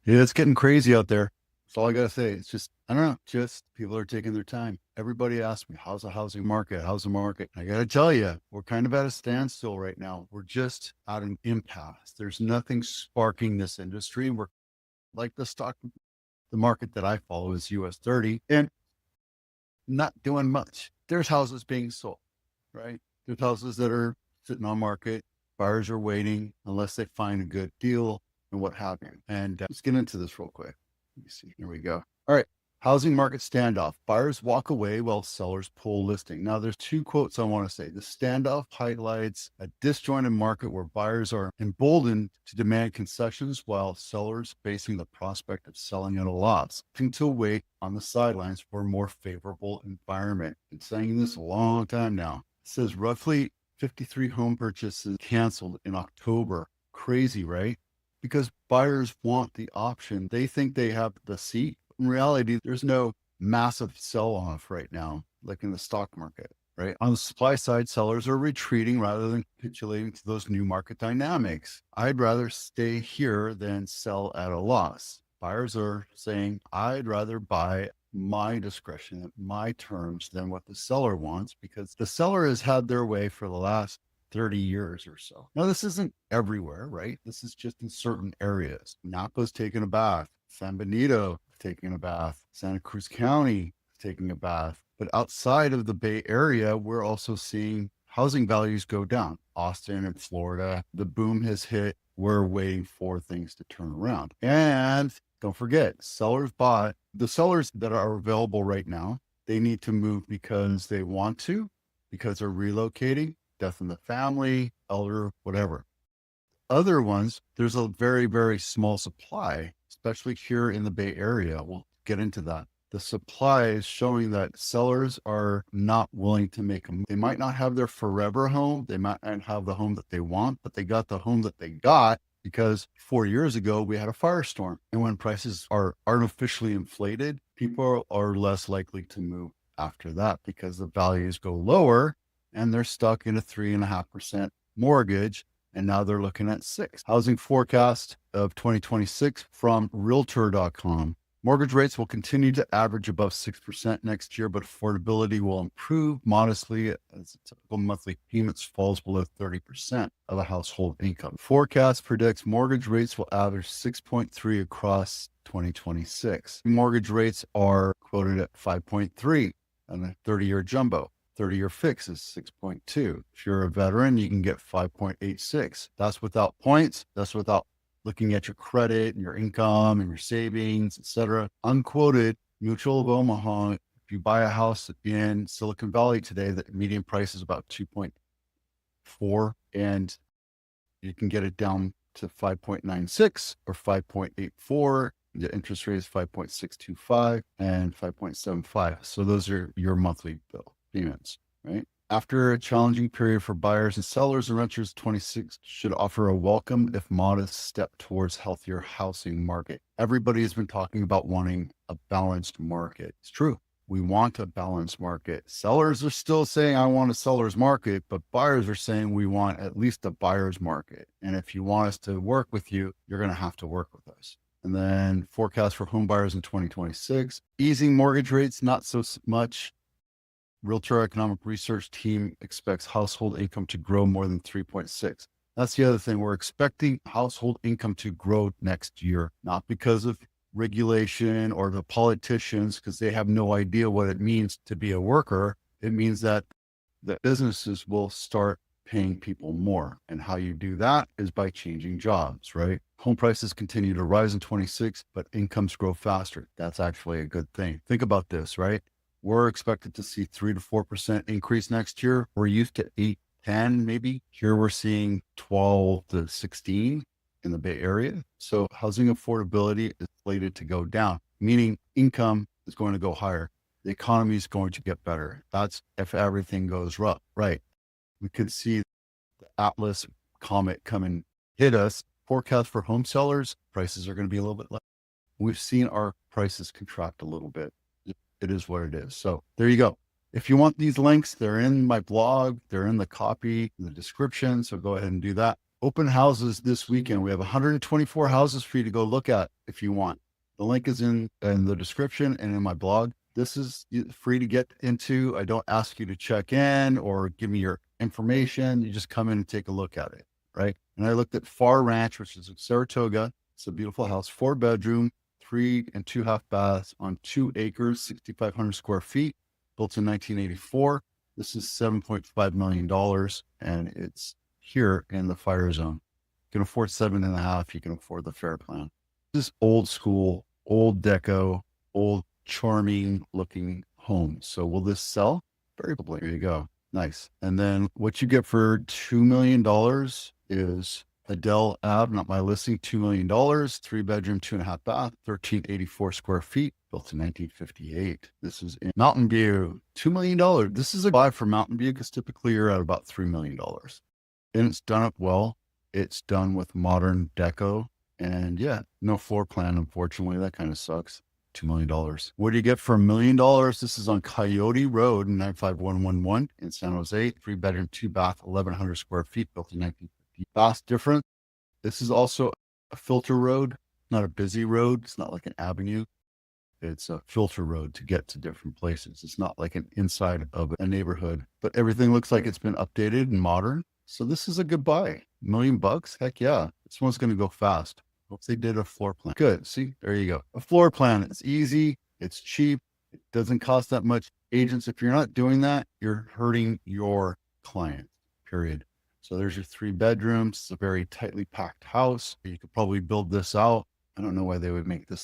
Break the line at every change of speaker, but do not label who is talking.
Yeah, it's getting crazy out there. That's all I gotta say. It's just, I don't know, just people are taking their time. Everybody asks me, how's the housing market? How's the market? I gotta tell you, we're kind of at a standstill right now. We're just at an impasse. There's nothing sparking this industry. We're like the market that I follow is US 30 and not doing much. There's houses being sold, right? There's houses that are sitting on market. Buyers are waiting unless they find a good deal and what have you. And let's get into this real quick. Let me see. Here we go. All right. Housing market standoff. Buyers walk away while sellers pull listing. Now, there's two quotes I want to say. The standoff highlights a disjointed market where buyers are emboldened to demand concessions while sellers facing the prospect of selling at a loss, having to wait on the sidelines for a more favorable environment. Been saying this a long time now. It says roughly 53 home purchases canceled in October. Crazy, right? Because buyers want the option. They think they have the seat. In reality, there's no massive sell off right now, like in the stock market, right? On the supply side, sellers are retreating rather than capitulating to those new market dynamics. I'd rather stay here than sell at a loss. Buyers are saying, I'd rather buy my discretion at my terms than what the seller wants because the seller has had their way for the last 30 years or so. Now, this isn't everywhere, right? This is just in certain areas. Napa's taking a bath. San Benito taking a bath. Santa Cruz County taking a bath. But outside of the Bay Area, we're also seeing housing values go down. Austin and Florida, the boom has hit. We're waiting for things to turn around. And don't forget, sellers bought. The sellers that are available right now, they need to move because they want to, because they're relocating, death in the family, elder, whatever. Other ones, there's a very, very small supply, especially here in the Bay Area. We'll get into that. The supply is showing that sellers are not willing to make them. They might not have their forever home. They might not have the home that they want, but they got the home that they got because 4 years ago we had a firestorm. And when prices are artificially inflated, people are less likely to move after that because the values go lower and they're stuck in a 3.5% mortgage. And now they're looking at 6. Housing forecast of 2026 from realtor.com. Mortgage rates will continue to average above 6% next year, but affordability will improve modestly as the typical monthly payments falls below 30% of a household income. Forecast predicts mortgage rates will average 6.3 across 2026. Mortgage rates are quoted at 5.3 on a 30-year jumbo. 30-year fix is 6.2. If you're a veteran, you can get 5.86. That's without points. That's without looking at your credit and your income and your savings, etc. Unquoted, Mutual of Omaha, if you buy a house in Silicon Valley today, the median price is about 2.4, and you can get it down to 5.96 or 5.84. The interest rate is 5.625 and 5.75. So those are your monthly bill payments, right? After a challenging period for buyers and sellers, and renters, 26 should offer a welcome, if modest, step towards healthier housing market. Everybody has been talking about wanting a balanced market. It's true. We want a balanced market. Sellers are still saying, I want a seller's market, but buyers are saying we want at least a buyer's market. And if you want us to work with you, you're going to have to work with us. And then forecast for home buyers in 2026, easing mortgage rates, not so much. Realtor Economic Research Team expects household income to grow more than 3.6. That's the other thing. We're expecting household income to grow next year, not because of regulation or the politicians, because they have no idea what it means to be a worker. It means that the businesses will start paying people more. And how you do that is by changing jobs, right? Home prices continue to rise in 26, but incomes grow faster. That's actually a good thing. Think about this, right? We're expected to see 3 to 4% increase next year. We're used to 8, 10, maybe. Here we're seeing 12 to 16 in the Bay Area. So housing affordability is slated to go down, meaning income is going to go higher. The economy is going to get better. That's if everything goes right. We could see the Atlas comet come and hit us. Forecast for home sellers, prices are going to be a little bit less. We've seen our prices contract a little bit. It is what it is. So there you go. If you want these links, they're in my blog, they're in the copy, in the description. So go ahead and do that. Open houses this weekend. We have 124 houses for you to go look at if you want. The link is in the description and in my blog. This is free to get into. I don't ask you to check in or give me your information. You just come in and take a look at it, right? And I looked at Far Ranch, which is in Saratoga. It's a beautiful house, 4-bedroom, 3 and 2.5 baths on 2 acres, 6,500 square feet, built in 1984. This is $7.5 million, and it's here in the fire zone. You can afford 7.5. You can afford the fair plan. This is old school, old deco, old charming looking home. So will this sell? Very probably. There you go. Nice. And then what you get for $2 million is Adele Ave, not my listing, $2 million, 3-bedroom, 2.5 bath, 1,384 square feet, built in 1958. This is in Mountain View, $2 million. This is a buy for Mountain View because typically you're at about $3 million. And it's done up well. It's done with modern deco. And yeah, no floor plan, unfortunately. That kind of sucks. $2 million. What do you get for $1 million? This is on Coyote Road, 95111 in San Jose, 3-bedroom, 2-bath, 1,100 square feet, built in 1950. Vast difference. This is also a filter road, not a busy road. It's not like an avenue. It's a filter road to get to different places. It's not like an inside of a neighborhood, but everything looks like it's been updated and modern. So this is a good buy. $1 million? Heck yeah. This one's going to go fast. Hope they did a floor plan. Good. See, there you go. A floor plan. It's easy. It's cheap. It doesn't cost that much. Agents, if you're not doing that, you're hurting your client, period. So there's your 3 bedrooms. It's a very tightly packed house. You could probably build this out. I don't know why they would make this